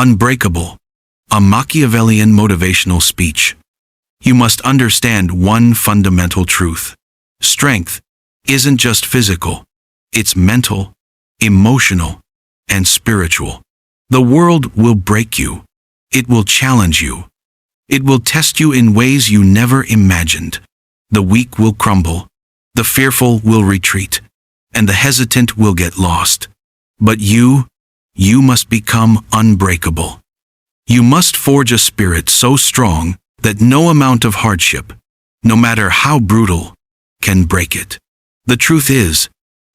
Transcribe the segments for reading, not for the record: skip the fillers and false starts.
Unbreakable, a Machiavellian motivational speech. You must understand one fundamental truth. Strength isn't just physical, it's mental, emotional, and spiritual. The world will break you. It will challenge you. It will test you in ways you never imagined. The weak will crumble, the fearful will retreat, and the hesitant will get lost. But you must become unbreakable. You must forge a spirit so strong that no amount of hardship, no matter how brutal, can break it. The truth is,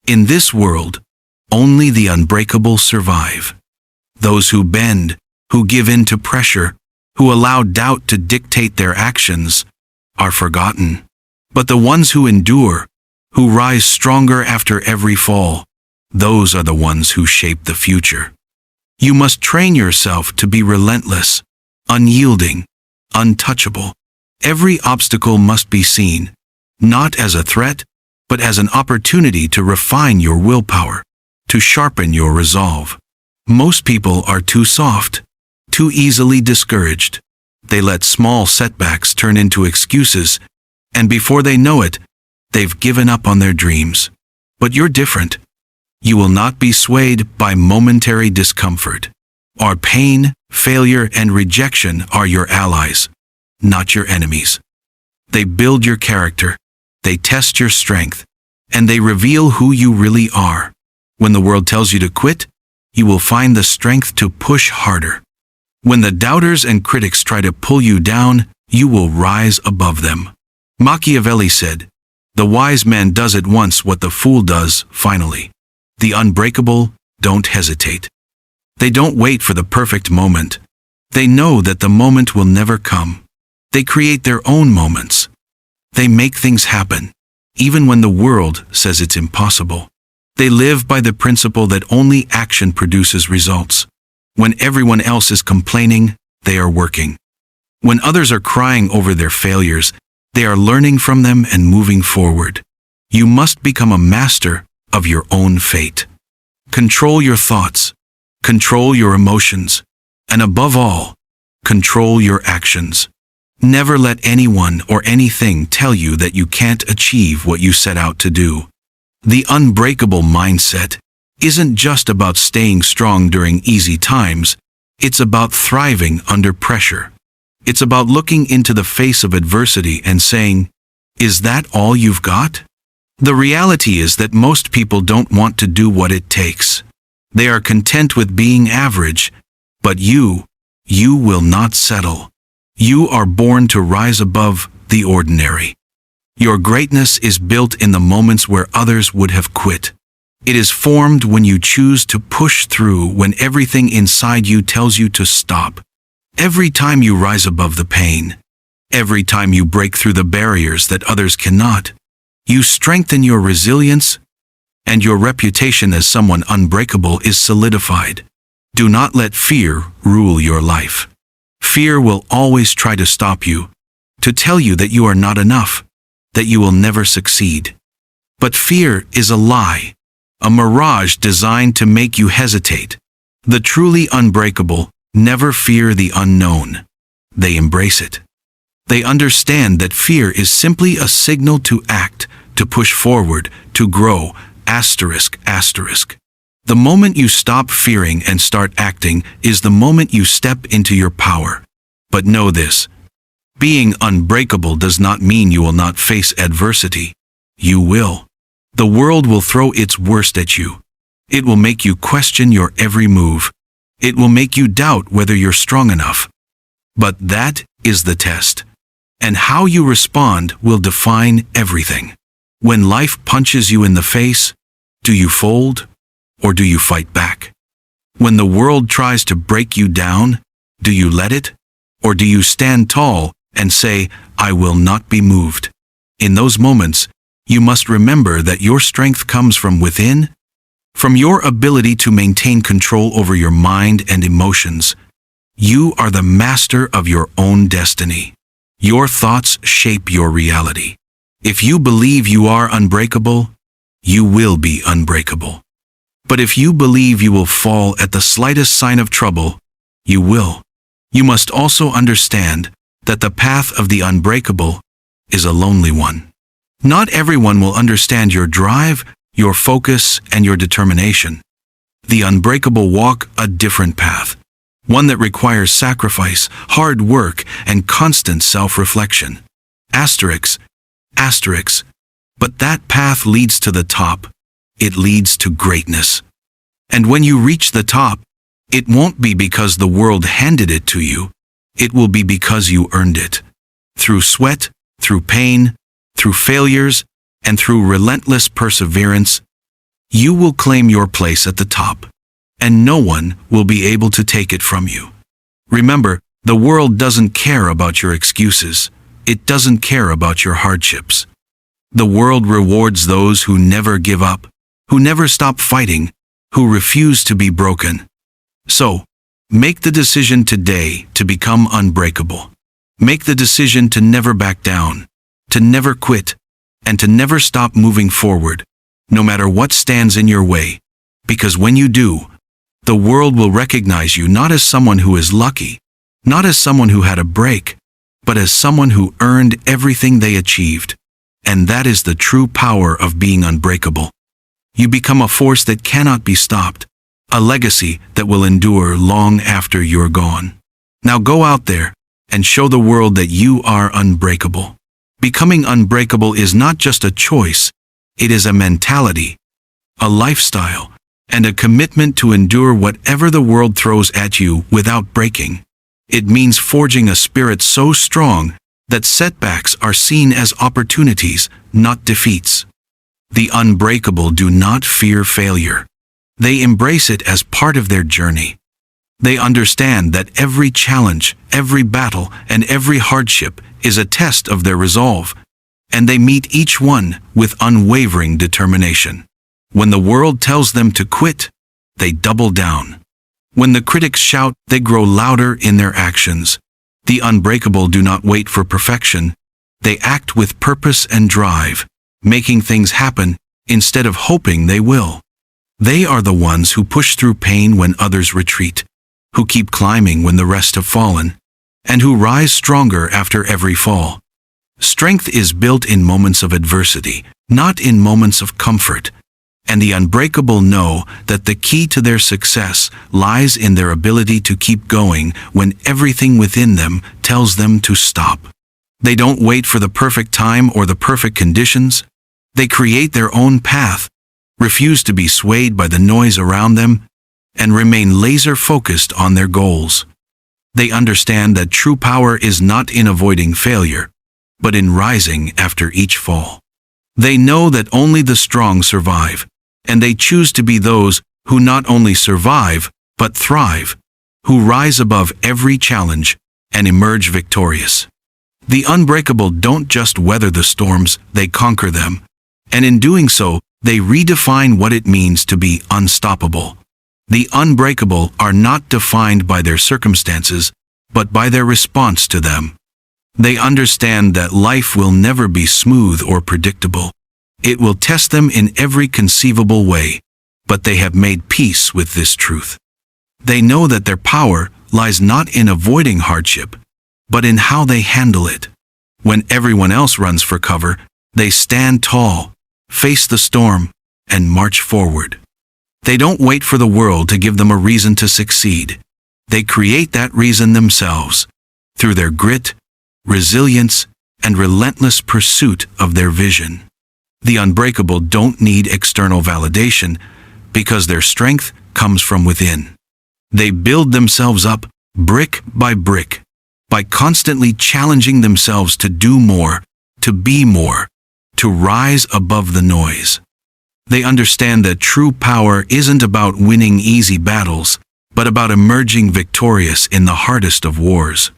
in this world, only the unbreakable survive. Those who bend, who give in to pressure, who allow doubt to dictate their actions, are forgotten. But the ones who endure, who rise stronger after every fall, those are the ones who shape the future. You must train yourself to be relentless, unyielding, untouchable. Every obstacle must be seen, not as a threat, but as an opportunity to refine your willpower, to sharpen your resolve. Most people are too soft, too easily discouraged. They let small setbacks turn into excuses, and before they know it, they've given up on their dreams. But you're different. You will not be swayed by momentary discomfort. Our pain, failure, and rejection are your allies, not your enemies. They build your character, they test your strength, and they reveal who you really are. When the world tells you to quit, you will find the strength to push harder. When the doubters and critics try to pull you down, you will rise above them. Machiavelli said, "The wise man does at once what the fool does finally." The unbreakable don't hesitate. They don't wait for the perfect moment. They know that the moment will never come. They create their own moments. They make things happen, even when the world says it's impossible. They live by the principle that only action produces results. When everyone else is complaining, they are working. When others are crying over their failures, they are learning from them and moving forward. You must become a master of your own fate. Control your thoughts, control your emotions, and above all, control your actions. Never let anyone or anything tell you that you can't achieve what you set out to do. The unbreakable mindset isn't just about staying strong during easy times, it's about thriving under pressure. It's about looking into the face of adversity and saying, "Is that all you've got?" The reality is that most people don't want to do what it takes. They are content with being average, but you will not settle. You are born to rise above the ordinary. Your greatness is built in the moments where others would have quit. It is formed when you choose to push through when everything inside you tells you to stop. Every time you rise above the pain, every time you break through the barriers that others cannot, you strengthen your resilience, and your reputation as someone unbreakable is solidified. Do not let fear rule your life. Fear will always try to stop you, to tell you that you are not enough, that you will never succeed. But fear is a lie, a mirage designed to make you hesitate. The truly unbreakable never fear the unknown. They embrace it. They understand that fear is simply a signal to act, to push forward, to grow, ****. The moment you stop fearing and start acting is the moment you step into your power. But know this, being unbreakable does not mean you will not face adversity. You will. The world will throw its worst at you. It will make you question your every move. It will make you doubt whether you're strong enough. But that is the test. And how you respond will define everything. When life punches you in the face, do you fold or do you fight back? When the world tries to break you down, do you let it or do you stand tall and say, "I will not be moved"? In those moments, you must remember that your strength comes from within, from your ability to maintain control over your mind and emotions. You are the master of your own destiny. Your thoughts shape your reality. If you believe you are unbreakable, you will be unbreakable. But if you believe you will fall at the slightest sign of trouble, You will. You must also understand that the path of the unbreakable is a lonely one. Not everyone will understand your drive, your focus, and your determination. The unbreakable walk a different path, one that requires sacrifice, hard work, and constant self-reflection. Asterisk, asterisk. But that path leads to the top. It leads to greatness. And when you reach the top, it won't be because the world handed it to you. It will be because you earned it. Through sweat, through pain, through failures, and through relentless perseverance, you will claim your place at the top, and no one will be able to take it from you. Remember, the world doesn't care about your excuses. It doesn't care about your hardships. The world rewards those who never give up, who never stop fighting, who refuse to be broken. So, make the decision today to become unbreakable. Make the decision to never back down, to never quit, and to never stop moving forward, no matter what stands in your way. Because when you do, the world will recognize you not as someone who is lucky, not as someone who had a break, but as someone who earned everything they achieved. And that is the true power of being unbreakable. You become a force that cannot be stopped, a legacy that will endure long after you're gone. Now go out there and show the world that you are unbreakable. Becoming unbreakable is not just a choice, it is a mentality, a lifestyle, and a commitment to endure whatever the world throws at you without breaking. It means forging a spirit so strong that setbacks are seen as opportunities, not defeats. The unbreakable do not fear failure. They embrace it as part of their journey. They understand that every challenge, every battle, and every hardship is a test of their resolve, and they meet each one with unwavering determination. When the world tells them to quit, they double down. When the critics shout, they grow louder in their actions. The unbreakable do not wait for perfection. They act with purpose and drive, making things happen instead of hoping they will. They are the ones who push through pain when others retreat, who keep climbing when the rest have fallen, and who rise stronger after every fall. Strength is built in moments of adversity, not in moments of comfort. And the unbreakable know that the key to their success lies in their ability to keep going when everything within them tells them to stop. They don't wait for the perfect time or the perfect conditions. They create their own path, refuse to be swayed by the noise around them, and remain laser-focused on their goals. They understand that true power is not in avoiding failure, but in rising after each fall. They know that only the strong survive, and they choose to be those who not only survive, but thrive, who rise above every challenge and emerge victorious. The unbreakable don't just weather the storms, they conquer them, and in doing so, they redefine what it means to be unstoppable. The unbreakable are not defined by their circumstances, but by their response to them. They understand that life will never be smooth or predictable. It will test them in every conceivable way, but they have made peace with this truth. They know that their power lies not in avoiding hardship, but in how they handle it. When everyone else runs for cover, they stand tall, face the storm, and march forward. They don't wait for the world to give them a reason to succeed. They create that reason themselves, through their grit, resilience, and relentless pursuit of their vision. The unbreakable don't need external validation because their strength comes from within. They build themselves up brick by brick by constantly challenging themselves to do more, to be more, to rise above the noise. They understand that true power isn't about winning easy battles, but about emerging victorious in the hardest of wars.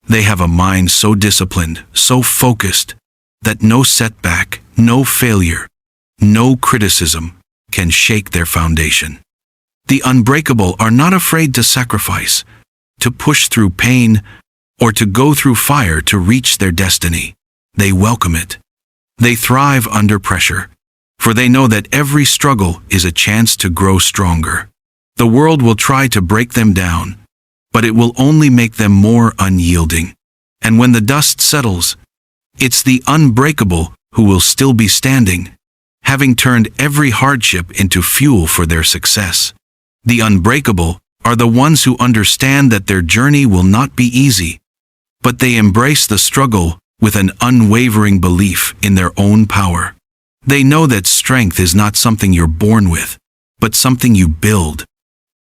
They have a mind so disciplined, so focused, that no setback, no failure, no criticism can shake their foundation. The unbreakable are not afraid to sacrifice, to push through pain, or to go through fire to reach their destiny. They welcome it. They thrive under pressure, for they know that every struggle is a chance to grow stronger. The world will try to break them down, but it will only make them more unyielding. And when the dust settles, it's the unbreakable who will still be standing, having turned every hardship into fuel for their success. The unbreakable are the ones who understand that their journey will not be easy, but they embrace the struggle with an unwavering belief in their own power. They know that strength is not something you're born with, but something you build.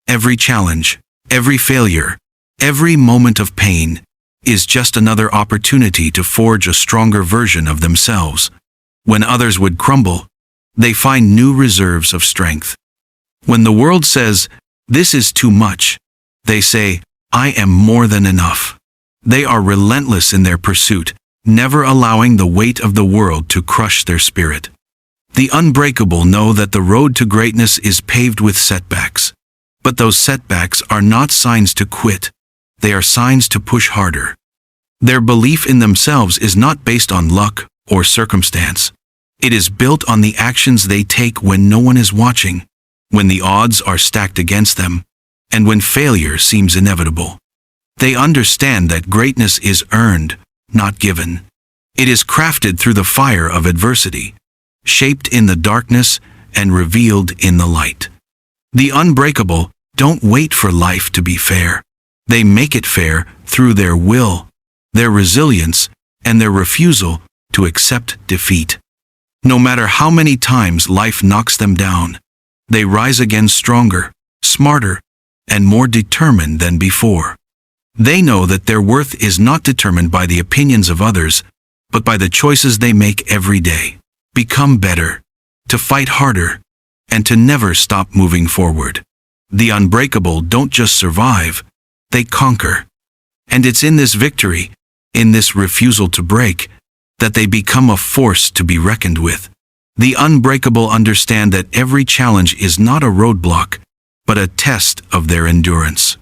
Every challenge, every failure, every moment of pain is just another opportunity to forge a stronger version of themselves. When others would crumble, they find new reserves of strength. When the world says, "This is too much," they say, "I am more than enough." They are relentless in their pursuit, never allowing the weight of the world to crush their spirit. The unbreakable know that the road to greatness is paved with setbacks. But those setbacks are not signs to quit. They are signs to push harder. Their belief in themselves is not based on luck or circumstance. It is built on the actions they take when no one is watching, when the odds are stacked against them, and when failure seems inevitable. They understand that greatness is earned, not given. It is crafted through the fire of adversity, shaped in the darkness and revealed in the light. The unbreakable don't wait for life to be fair. They make it fair through their will, their resilience, and their refusal to accept defeat. No matter how many times life knocks them down, they rise again stronger, smarter, and more determined than before. They know that their worth is not determined by the opinions of others, but by the choices they make every day. Become better, to fight harder, and to never stop moving forward. The unbreakable don't just survive, they conquer. And it's in this victory, in this refusal to break, that they become a force to be reckoned with. The unbreakable understand that every challenge is not a roadblock, but a test of their endurance.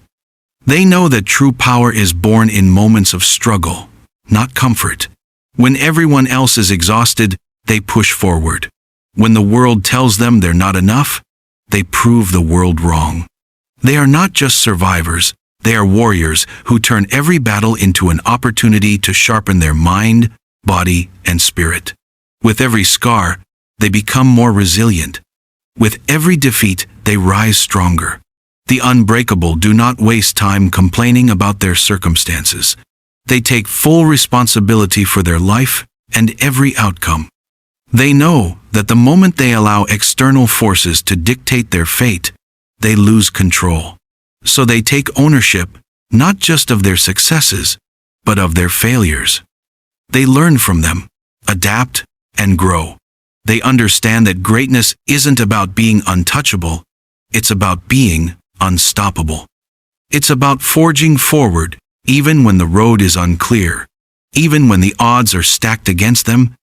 They know that true power is born in moments of struggle, not comfort. When everyone else is exhausted, they push forward. When the world tells them they're not enough, they prove the world wrong. They are not just survivors, they are warriors who turn every battle into an opportunity to sharpen their mind, body, and spirit. With every scar, they become more resilient. With every defeat, they rise stronger. The unbreakable do not waste time complaining about their circumstances. They take full responsibility for their life and every outcome. They know that the moment they allow external forces to dictate their fate, they lose control. So they take ownership, not just of their successes, but of their failures. They learn from them, adapt, and grow. They understand that greatness isn't about being untouchable, it's about being unstoppable. It's about forging forward, even when the road is unclear, even when the odds are stacked against them,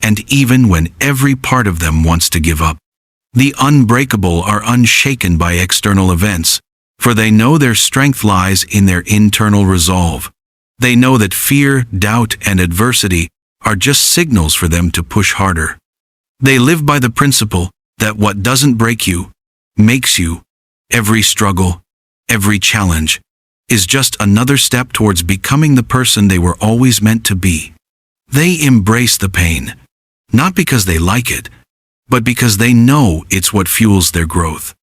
and even when every part of them wants to give up. The unbreakable are unshaken by external events, for they know their strength lies in their internal resolve. They know that fear, doubt, and adversity are just signals for them to push harder. They live by the principle that what doesn't break you, makes you. Every struggle, every challenge, is just another step towards becoming the person they were always meant to be. They embrace the pain, not because they like it, but because they know it's what fuels their growth.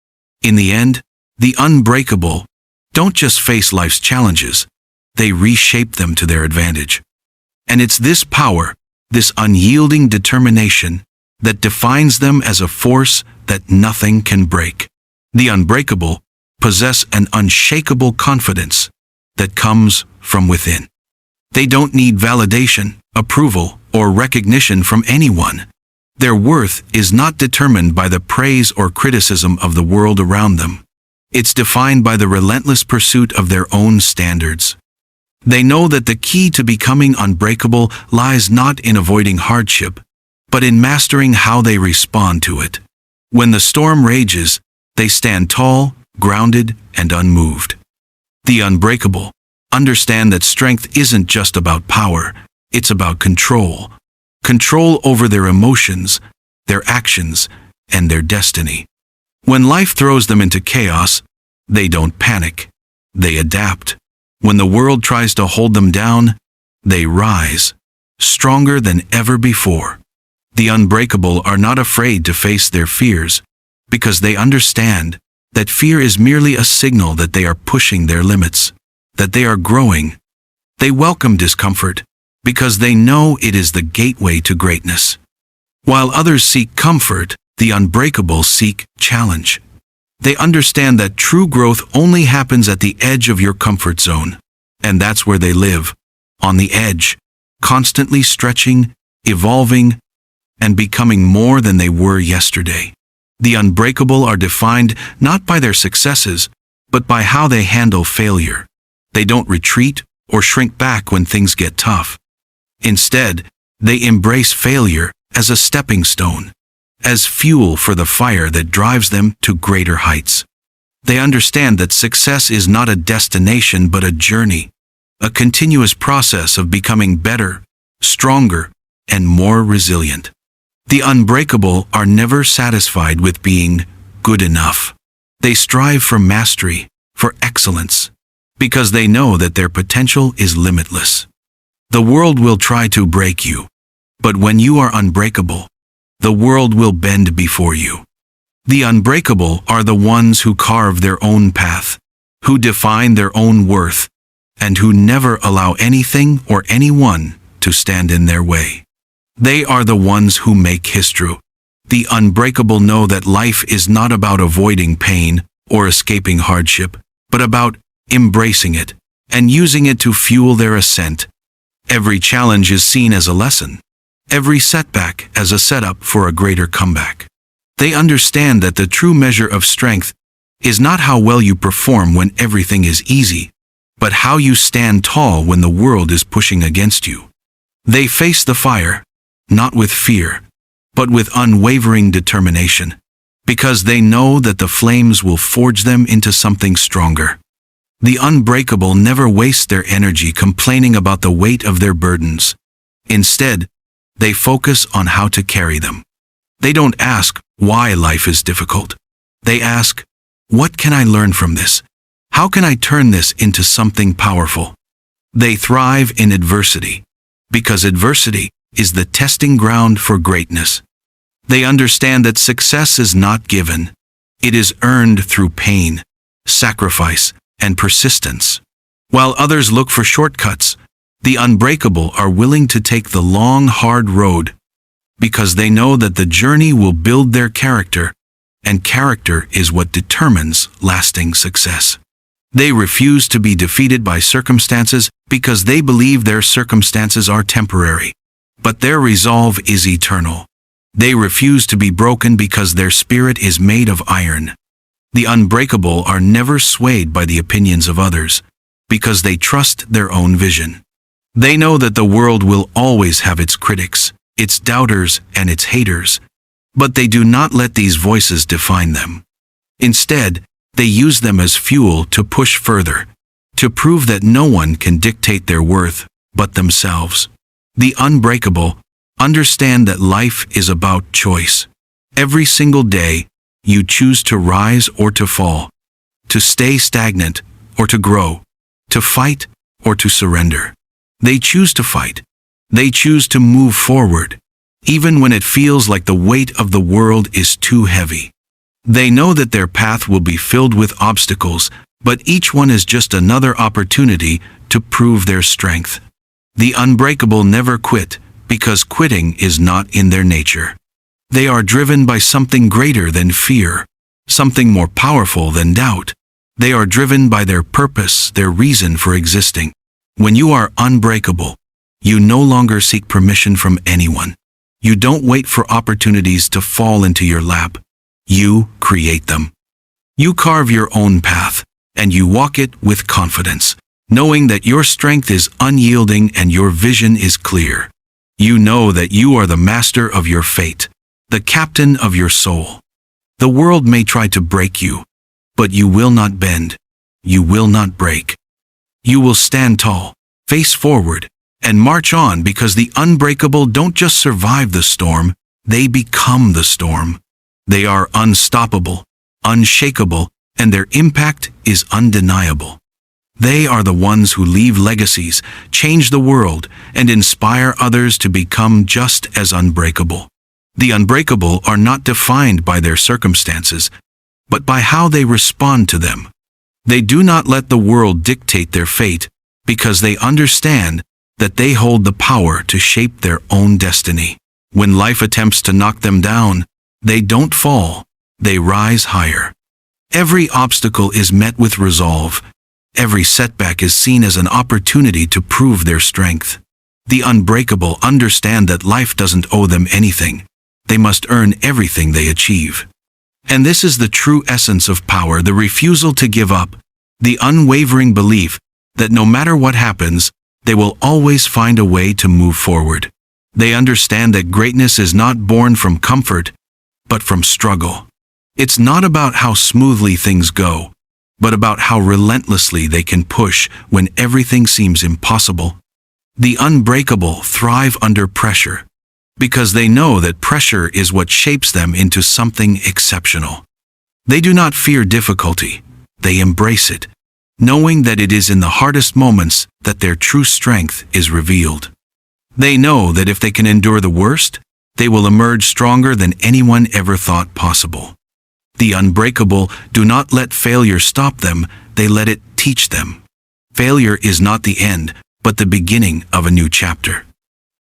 In the end, the unbreakable don't just face life's challenges, they reshape them to their advantage. And it's this power, this unyielding determination, that defines them as a force that nothing can break. The unbreakable possess an unshakable confidence that comes from within. They don't need validation, approval, or recognition from anyone. Their worth is not determined by the praise or criticism of the world around them. It's defined by the relentless pursuit of their own standards. They know that the key to becoming unbreakable lies not in avoiding hardship, but in mastering how they respond to it. When the storm rages, they stand tall, grounded, and unmoved. The unbreakable understand that strength isn't just about power, it's about control. Control over their emotions, their actions, and their destiny. When life throws them into chaos, they don't panic. They adapt. When the world tries to hold them down, they rise, stronger than ever before. The unbreakable are not afraid to face their fears, because they understand that fear is merely a signal that they are pushing their limits, that they are growing. They welcome discomfort, because they know it is the gateway to greatness. While others seek comfort, the unbreakable seek challenge. They understand that true growth only happens at the edge of your comfort zone, and that's where they live, on the edge, constantly stretching, evolving, and becoming more than they were yesterday. The unbreakable are defined not by their successes, but by how they handle failure. They don't retreat or shrink back when things get tough. Instead, they embrace failure as a stepping stone, as fuel for the fire that drives them to greater heights. They understand that success is not a destination but a journey, a continuous process of becoming better, stronger, and more resilient. The unbreakable are never satisfied with being good enough. They strive for mastery, for excellence, because they know that their potential is limitless. The world will try to break you, but when you are unbreakable, the world will bend before you. The unbreakable are the ones who carve their own path, who define their own worth, and who never allow anything or anyone to stand in their way. They are the ones who make history. The unbreakable know that life is not about avoiding pain or escaping hardship, but about embracing it and using it to fuel their ascent. Every challenge is seen as a lesson, every setback as a setup for a greater comeback. They understand that the true measure of strength is not how well you perform when everything is easy, but how you stand tall when the world is pushing against you. They face the fire, not with fear, but with unwavering determination, because they know that the flames will forge them into something stronger. The unbreakable never waste their energy complaining about the weight of their burdens. Instead, they focus on how to carry them. They don't ask why life is difficult. They ask, what can I learn from this? How can I turn this into something powerful? They thrive in adversity, because adversity is the testing ground for greatness. They understand that success is not given. It is earned through pain, sacrifice, and persistence. While others look for shortcuts, the unbreakable are willing to take the long, hard road, because they know that the journey will build their character, and character is what determines lasting success. They refuse to be defeated by circumstances because they believe their circumstances are temporary, but their resolve is eternal. They refuse to be broken because their spirit is made of iron. The unbreakable are never swayed by the opinions of others, because they trust their own vision. They know that the world will always have its critics, its doubters, and its haters, but they do not let these voices define them. Instead, they use them as fuel to push further, to prove that no one can dictate their worth but themselves. The unbreakable understand that life is about choice. Every single day, you choose to rise or to fall, to stay stagnant or to grow, to fight or to surrender. They choose to fight. They choose to move forward, even when it feels like the weight of the world is too heavy. They know that their path will be filled with obstacles, but each one is just another opportunity to prove their strength. The unbreakable never quit, because quitting is not in their nature. They are driven by something greater than fear, something more powerful than doubt. They are driven by their purpose, their reason for existing. When you are unbreakable, you no longer seek permission from anyone. You don't wait for opportunities to fall into your lap. You create them. You carve your own path, and you walk it with confidence, knowing that your strength is unyielding and your vision is clear. You know that you are the master of your fate, the captain of your soul. The world may try to break you, but you will not bend. You will not break. You will stand tall, face forward, and march on, because the unbreakable don't just survive the storm, they become the storm. They are unstoppable, unshakable, and their impact is undeniable. They are the ones who leave legacies, change the world, and inspire others to become just as unbreakable. The unbreakable are not defined by their circumstances, but by how they respond to them. They do not let the world dictate their fate, because they understand that they hold the power to shape their own destiny. When life attempts to knock them down, they don't fall, they rise higher. Every obstacle is met with resolve. Every setback is seen as an opportunity to prove their strength. The unbreakable understand that life doesn't owe them anything. They must earn everything they achieve. And this is the true essence of power, the refusal to give up, the unwavering belief that no matter what happens, they will always find a way to move forward. They understand that greatness is not born from comfort, but from struggle. It's not about how smoothly things go, but about how relentlessly they can push when everything seems impossible. The unbreakable thrive under pressure, because they know that pressure is what shapes them into something exceptional. They do not fear difficulty, they embrace it, knowing that it is in the hardest moments that their true strength is revealed. They know that if they can endure the worst, they will emerge stronger than anyone ever thought possible. The unbreakable do not let failure stop them, they let it teach them. Failure is not the end, but the beginning of a new chapter.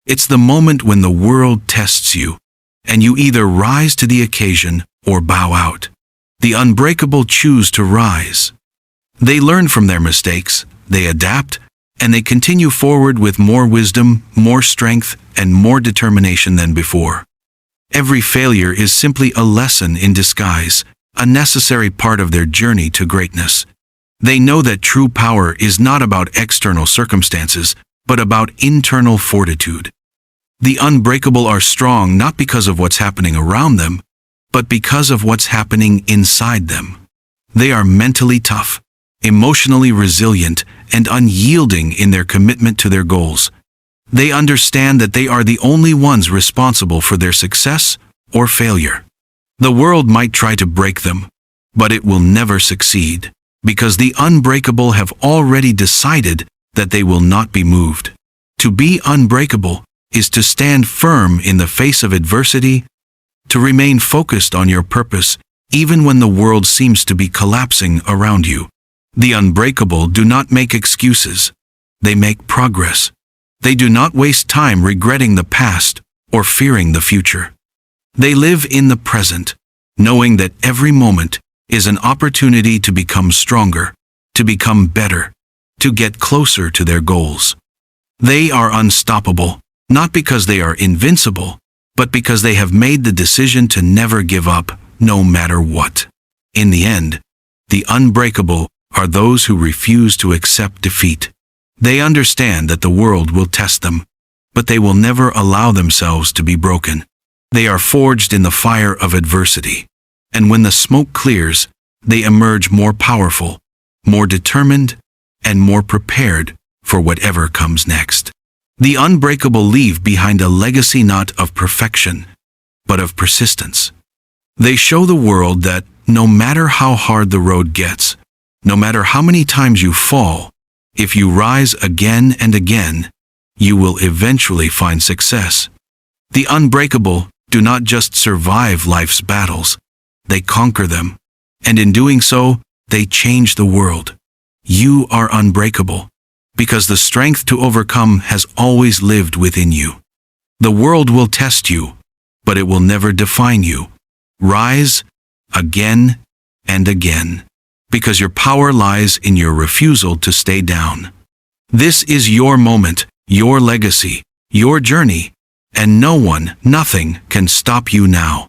It's the moment when the world tests you, and you either rise to the occasion or bow out. The unbreakable choose to rise. They learn from their mistakes, they adapt, and they continue forward with more wisdom, more strength, and more determination than before. Every failure is simply a lesson in disguise, a necessary part of their journey to greatness. They know that true power is not about external circumstances, but about internal fortitude. The unbreakable are strong not because of what's happening around them, but because of what's happening inside them. They are mentally tough, emotionally resilient, and unyielding in their commitment to their goals. They understand that they are the only ones responsible for their success or failure. The world might try to break them, but it will never succeed, because the unbreakable have already decided that they will not be moved. To be unbreakable is to stand firm in the face of adversity, to remain focused on your purpose even when the world seems to be collapsing around you. The unbreakable do not make excuses, they make progress. They do not waste time regretting the past or fearing the future. They live in the present, knowing that every moment is an opportunity to become stronger, to become better, to get closer to their goals. They are unstoppable, not because they are invincible, but because they have made the decision to never give up, no matter what. In the end, the unbreakable are those who refuse to accept defeat. They understand that the world will test them, but they will never allow themselves to be broken. They are forged in the fire of adversity, and when the smoke clears, they emerge more powerful, more determined, and more prepared for whatever comes next. The unbreakable leave behind a legacy not of perfection, but of persistence. They show the world that no matter how hard the road gets, no matter how many times you fall, if you rise again and again, you will eventually find success. The unbreakable do not just survive life's battles, they conquer them, and in doing so, they change the world. You are unbreakable, because the strength to overcome has always lived within you. The world will test you, but it will never define you. Rise again and again, because your power lies in your refusal to stay down. This is your moment, your legacy, your journey, and no one, nothing can stop you now.